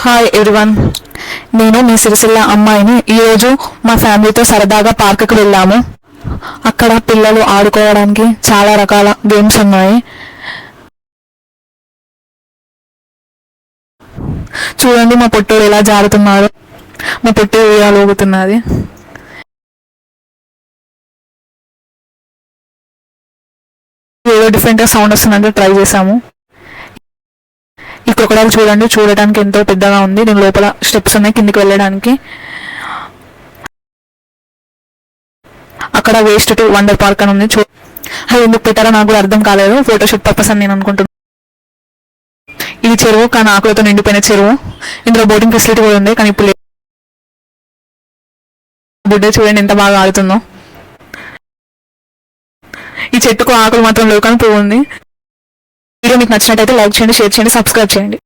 Hi everyone, నేను మీ సిరిసిల్ల అమ్మాయిని. ఈరోజు మా ఫ్యామిలీతో సరదాగా పార్కుకి వెళ్ళాము. అక్కడ పిల్లలు ఆడుకోవడానికి చాలా రకాల గేమ్స్ ఉన్నాయి. చూడండి మా పొట్టోడు ఎలా జారుతున్నాడు. మా పొట్టి ఉయ్యాలు ఊగుతున్నది. ఏదో డిఫరెంట్గా సౌండ్ వస్తుందంటే ట్రై చేసాము. ఈ క్రొకడైల్ చూడండి, చూడటానికి ఎంతో పెద్దగా ఉంది. దీని లోపల స్టెప్స్ ఉన్నాయి కిందికి వెళ్ళడానికి. అక్కడ వేస్ట్ టు వండర్ పార్క్ అని ఉంది. అది ఎందుకు పెట్టారో నాకు కూడా అర్థం కాలేదు. ఫోటోషూట్ పర్పస్ అని నేను అనుకుంటున్నాను. ఇది చెరువు, కానీ ఆకులతో నిండిపోయిన చెరువు. ఇందులో బోటింగ్ ఫెసిలిటీ కూడా ఉంది, కానీ ఇప్పుడు బుడ్డే చూడండి ఎంత బాగా ఆడుతుందో. ఈ చెట్టుకు ఆకులు మాత్రం లేవు, కానీ పువ్వు ఉంది. వీడియో మీకు నచ్చినట్టయితే లైక్ చేయండి, షేర్ చేయండి, సబ్స్క్రైబ్ చేయండి.